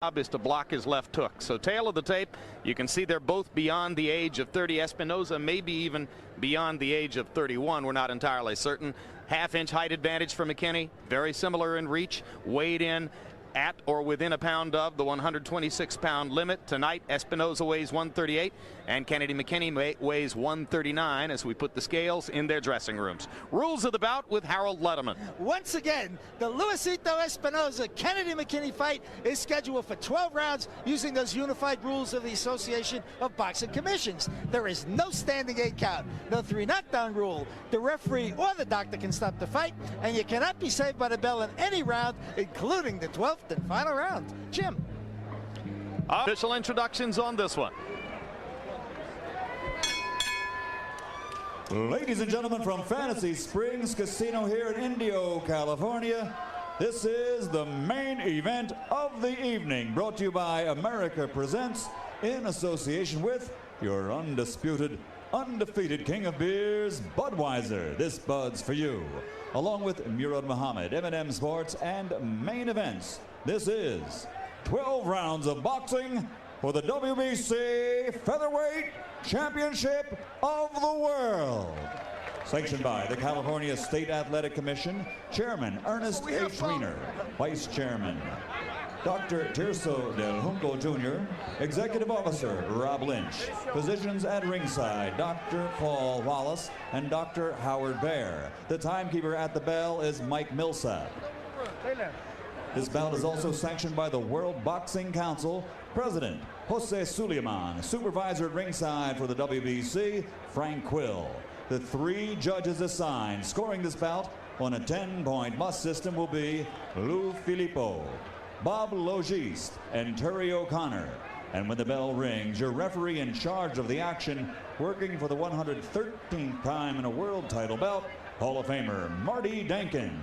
job is to block his left hook. So tail of the tape, you can see they're both beyond the age of 30. Espinosa maybe even beyond the age of 31. We're not entirely certain. Half-inch height advantage for McKinney. Very similar in reach. Weighed in at or within a pound of the 126-pound limit. Tonight, Espinosa weighs 138 and Kennedy McKinney weighs 139 as we put the scales in their dressing rooms. Rules of the bout with Harold Letterman. Once again, the Luisito Espinosa Kennedy McKinney fight is scheduled for 12 rounds using those unified rules of the Association of Boxing Commissions. There is no standing 8 count, no 3 knockdown rule. The referee or the doctor can stop the fight, and you cannot be saved by the bell in any round, including the 12th and final round. Jim. Official introductions on this one. Ladies and gentlemen, from Fantasy Springs Casino here in Indio, California, this is the main event of the evening, brought to you by America Presents in association with your undisputed, undefeated king of beers, Budweiser. This Bud's for you. Along with Murad Muhammad, M&M Sports, and Main Events. This is 12 rounds of boxing for the WBC Featherweight Championship of the World. Sanctioned by the California State Athletic Commission, Chairman Ernest H. Weiner, Vice Chairman Dr. Tirso Del Junco Jr., Executive Officer Rob Lynch, physicians at ringside Dr. Paul Wallace and Dr. Howard Baer. The timekeeper at the bell is Mike Millsap. This bout is also sanctioned by the World Boxing Council, President Jose Suleiman, supervisor at ringside for the WBC, Frank Quill. The 3 judges assigned scoring this bout on a 10-point must system will be Lou Filippo, Bob Logiste, and Terry O'Connor. And when the bell rings, your referee in charge of the action, working for the 113th time in a world title bout, Hall of Famer Marty Dankin.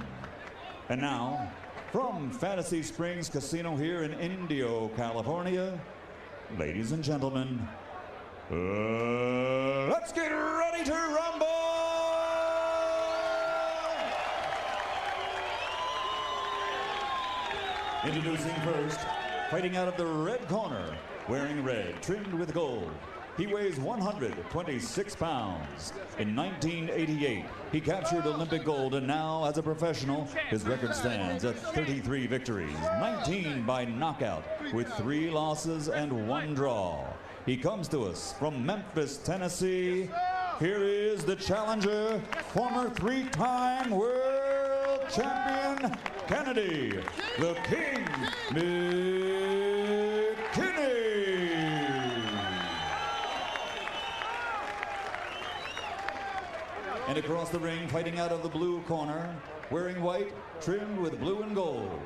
And now, from Fantasy Springs Casino here in Indio, California, ladies and gentlemen, let's get ready to rumble! Introducing first, fighting out of the red corner, wearing red, trimmed with gold. He weighs 126 pounds. In 1988, he captured Olympic gold, and now, as a professional, his record stands at 33 victories, 19 by knockout, with 3 losses and 1 draw. He comes to us from Memphis, Tennessee. Here is the challenger, former 3-time world champion, Kennedy, the King McKinney. And across the ring, fighting out of the blue corner, wearing white, trimmed with blue and gold.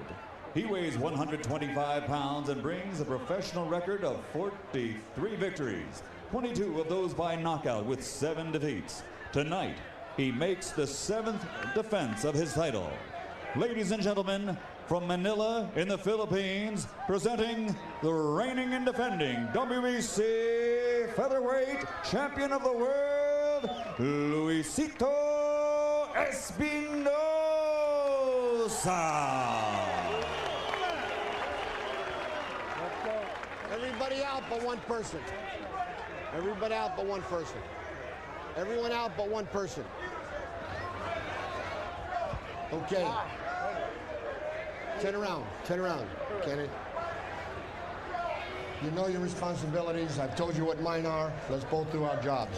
He weighs 125 pounds and brings a professional record of 43 victories, 22 of those by knockout with 7 defeats. Tonight, he makes the 7th defense of his title. Ladies and gentlemen, from Manila in the Philippines, presenting the reigning and defending WBC Featherweight Champion of the World, Luisito Espinosa. Everybody out but one person. Everybody out but one person. Everyone out but one person. Okay. Turn around, Kenny. You know your responsibilities. I've told you what mine are. Let's both do our jobs.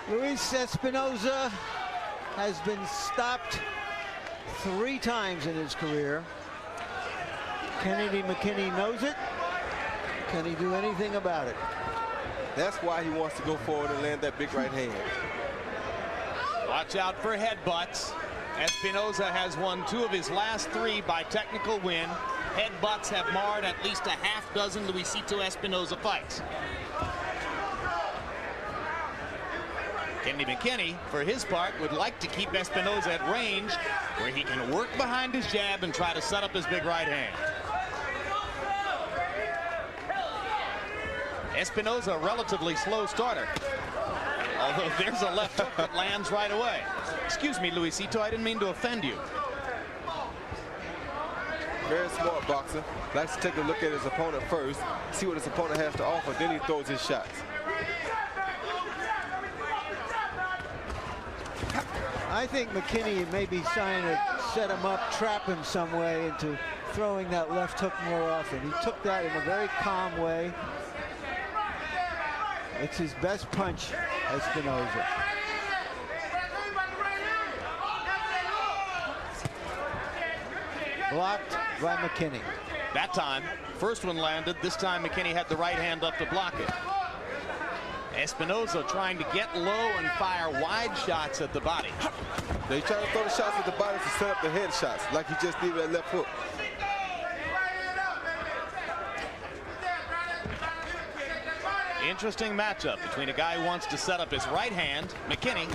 Luis Espinosa has been stopped 3 times in his career. Kennedy McKinney knows it. Can he do anything about it? That's why he wants to go forward and land that big right hand. Watch out for headbutts. Espinosa has won 2 of his last 3 by technical win. Headbutts have marred at least a half dozen Luisito Espinosa fights. Kennedy McKinney, for his part, would like to keep Espinosa at range where he can work behind his jab and try to set up his big right hand. Espinosa, a relatively slow starter. Although there's a left hook that lands right away. Excuse me, Luisito, I didn't mean to offend you. very smart boxer. Likes to take a look at his opponent first, see what his opponent has to offer, then he throws his shots. I think McKinney may be trying to set him up, trap him some way into throwing that left hook more often. He took that in a very calm way. It's his best punch, Espinosa. Blocked by McKinney. That time, first one landed. This time McKinney had the right hand up to block it. Espinosa trying to get low and fire wide shots at the body. They trying to throw the shots at the body to set up the head shots, like he just did with that left hook. Interesting matchup between a guy who wants to set up his right hand, McKinney,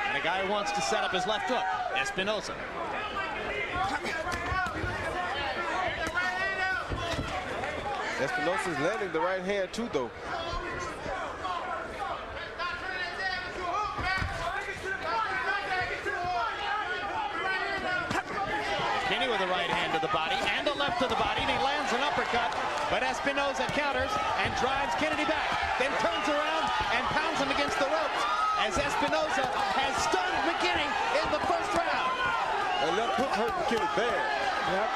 and a guy who wants to set up his left hook, Espinosa. Espinosa's landing the right hand too, though. McKinney with a right hand to the body and a left to the body, and he lands an uppercut, but Espinosa counters and drives Kennedy back, then turns around and pounds him against the ropes as Espinosa has stunned McKinney in the first round. And that hook hurt McKinney bad. Yep.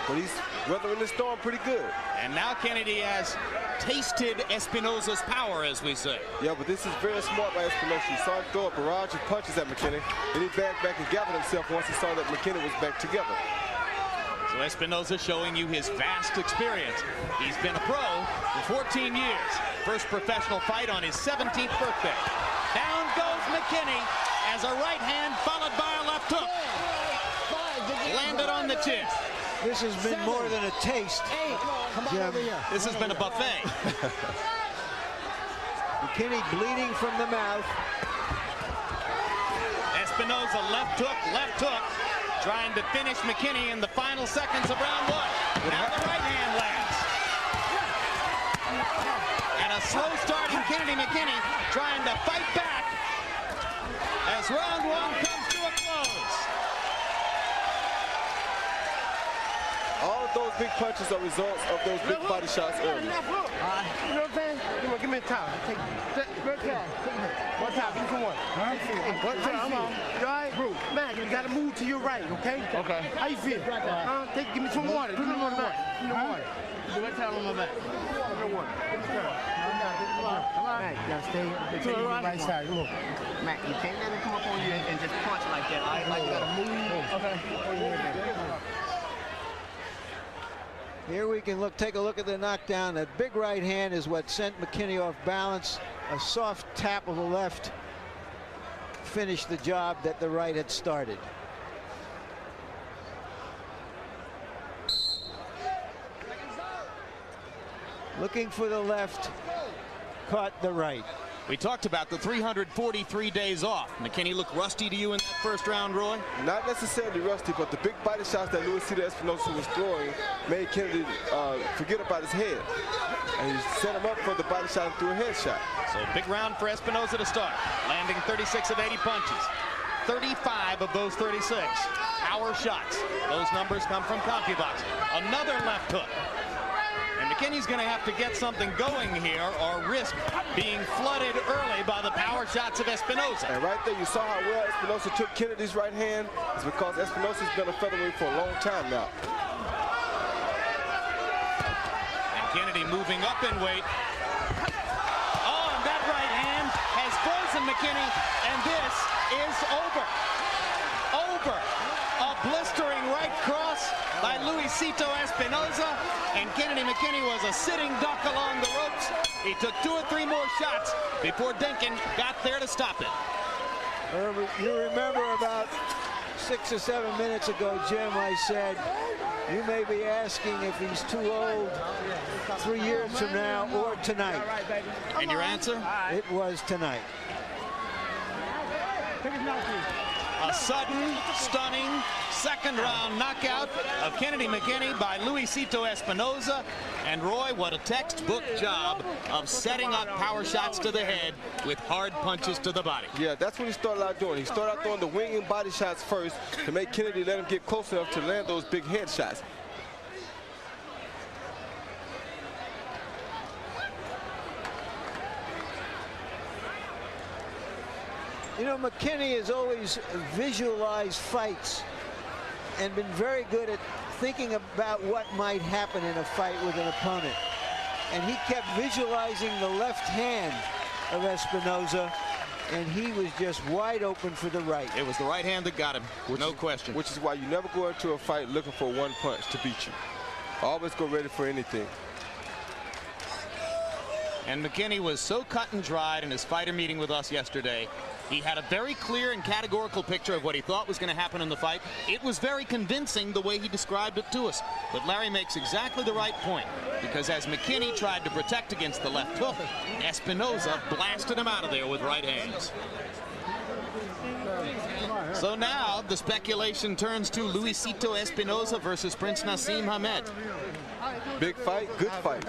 But he's weathering the storm pretty good. And now Kennedy has tasted Espinosa's power, as we say. Yeah, but this is very smart by Espinosa. He saw him throw a barrage of punches at McKinney, then he backed back and gathered himself once he saw that McKinney was back together. So Espinosa showing you his vast experience. He's been a pro for 14 years. First professional fight on his 17th birthday. Down goes McKinney as a right hand followed by a left hook. Landed on the chin. This has been more than a taste, Jim. This has been a buffet. McKinney bleeding from the mouth. Espinosa left hook, trying to finish McKinney in the final seconds of round one. Now the right hand lands. And a slow starting Kennedy McKinney trying to fight back as round one comes to a close. All of those big punches are results of those big body shots earlier. You know what I'm saying? Give me a towel. Take one towel. Give me one. One towel. I'm on. You all right? Bro, man, you got to move to your right, okay? Okay. How you feel? Give me some water. Give me water. Give me water. Put that towel on my back. Give me water. Mac, you got to stay to the right side. Come on. Mac, you can't let him come up on you and just punch like that. All right? Like you got to move. Okay. Here we can take a look at the knockdown. That big right hand is what sent McKinney off balance. A soft tap of the left finished the job that the right had started. Looking for the left, caught the right. We talked about the 343 days off. McKinney looked rusty to you in that first round, Roy? Not necessarily rusty, but the big body shots that Luisito Espinosa was throwing made Kennedy forget about his head. And he set him up for the body shot and threw a head shot. So big round for Espinosa to start. Landing 36 of 80 punches. 35 of those 36 power shots. Those numbers come from CompuBox. Another left hook. And McKinney's going to have to get something going here or risk being flooded early by the power shots of Espinosa. And right there, you saw how well Espinosa took Kennedy's right hand. It's because Espinosa's been a featherweight for a long time now. And Kennedy moving up in weight. Oh, and that right hand has frozen McKinney, and this is over. Over. A blistering right cross by Luisito Espinosa, and Kennedy McKinney was a sitting duck along the ropes. He took 2 or 3 more shots before Denkin got there to stop it. You remember about 6 or 7 minutes ago, Jim, I said, you may be asking if he's too old 3 years from now or tonight. And your answer? It was tonight. A sudden, stunning, second-round knockout of Kennedy McKinney by Luisito Espinosa. And Roy, what a textbook job of setting up power shots to the head with hard punches to the body. Yeah, that's what he started out doing. He started out throwing the wing and body shots first to make Kennedy let him get close enough to land those big head shots. You know, McKinney has always visualized fights and been very good at thinking about what might happen in a fight with an opponent. And he kept visualizing the left hand of Espinosa, and he was just wide open for the right. It was the right hand that got him, no question. Which is why you never go into a fight looking for one punch to beat you. Always go ready for anything. And McKinney was so cut and dried in his fighter meeting with us yesterday. He had a very clear and categorical picture of what he thought was going to happen in the fight. It was very convincing the way he described it to us. But Larry makes exactly the right point, because as McKinney tried to protect against the left hook, Espinosa blasted him out of there with right hands. So now the speculation turns to Luisito Espinosa versus Prince Naseem Hamed. Big fight, good fight.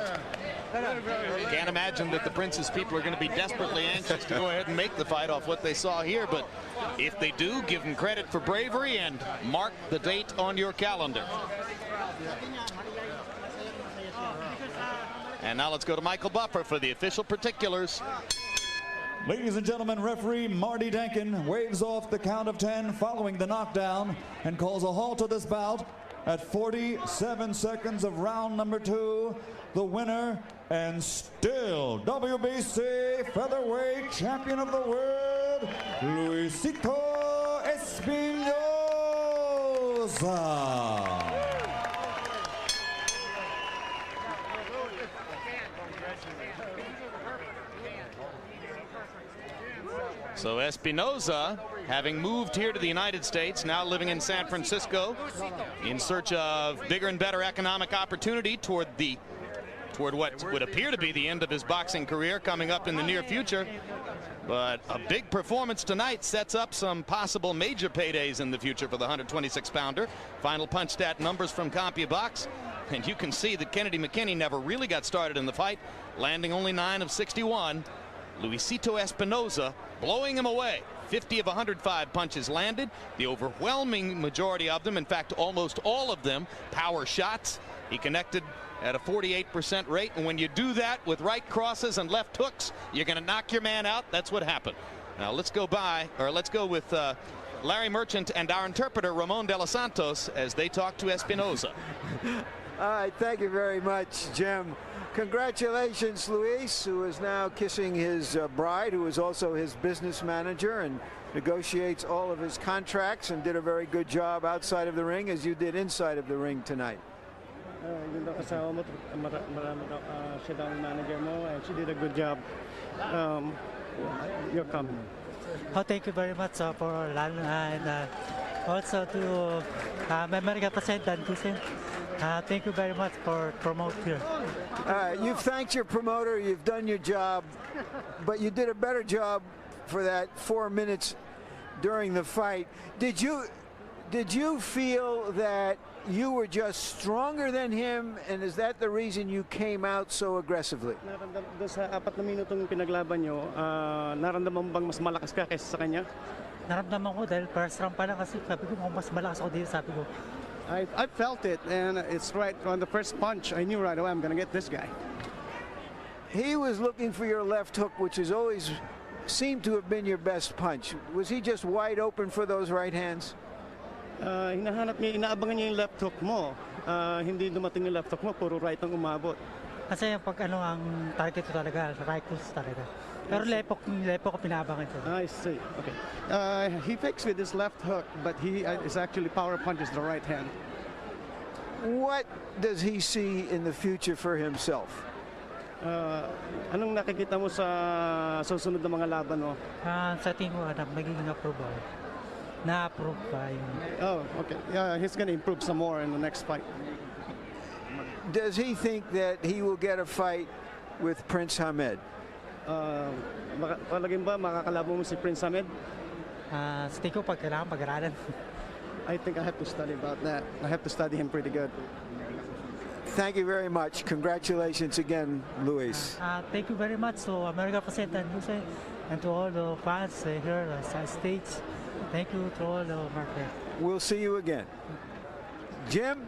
Can't imagine that the Prince's people are going to be desperately anxious to go ahead and make the fight off what they saw here, but if they do, give them credit for bravery and mark the date on your calendar. And now let's go to Michael Buffer for the official particulars. Ladies and gentlemen, referee Marty Denkin waves off the count of 10 following the knockdown and calls a halt to this bout at 47 seconds of round number 2. The winner and still WBC featherweight champion of the world, Luisito Espinosa. So Espinosa, having moved here to the United States, now living in San Francisco, in search of bigger and better economic opportunity toward what would appear to be the end of his boxing career coming up in the near future. But a big performance tonight sets up some possible major paydays in the future for the 126-pounder. Final punch stat numbers from CompuBox. And you can see that Kennedy McKinney never really got started in the fight, landing only 9 of 61. Luisito Espinosa blowing him away. 50 of 105 punches landed. The overwhelming majority of them, in fact, almost all of them, power shots. He connected at a 48% rate, and when you do that with right crosses and left hooks, you're going to knock your man out. That's what happened. Now let's go with Larry Merchant and our interpreter Ramon de los Santos as they talk to Espinosa. All right, thank you very much, Jim. Congratulations, Luis, who is now kissing his bride, who is also his business manager and negotiates all of his contracts, and did a very good job outside of the ring as you did inside of the ring tonight. Yung daw kasama mo, marami daw siya daw ang manager mo, and she did a good job. Your comment. Oh, thank you very much for Lan, and also to my American representative, Kusin. Thank you very much for promoting here. You've thanked your promoter, you've done your job, but you did a better job for that 4 minutes during the fight. Did you feel that you were just stronger than him, and is that the reason you came out so aggressively? Doon sa 4 na minutong pinaglaban nyo, naramdaman bang mas malakas ka kaysa sa kanya? Naramdaman ko dahil first round pa lang kasi sabi ko mas malakas ako dito, sabi ko. I felt it, and it's right on the first punch. I knew right away I'm going to get this guy. He was looking for your left hook, which has always seemed to have been your best punch. Was he just wide open for those right hands? Hinahanap niya, inaabangan niya yung left hook mo. Hindi dumating yung left hook mo, puro right ang umabot. Kasi pag ang target ko talaga, right hook talaga. Pero lepo ko pinaabangan ko. I see. Okay. He fakes with his left hook, but he is actually power punches the right hand. What does he see in the future for himself? Anong nakikita mo sa susunod na mga laban mo? Sa tingin ko, magiging approval. Na-approve pa yun. Oh, okay. Yeah, he's going to improve some more in the next fight. Does he think that he will get a fight with Prince Hamed? Palaging ba makakalabo mo si Prince Hamed? Stay ko pag kailangan pag-aralan. I think I have to study about that. I have to study him pretty good. Thank you very much. Congratulations again, Luis. Thank you very much to America President and to all the fans here in the States. Thank you to all the Americans. We'll see you again. Jim?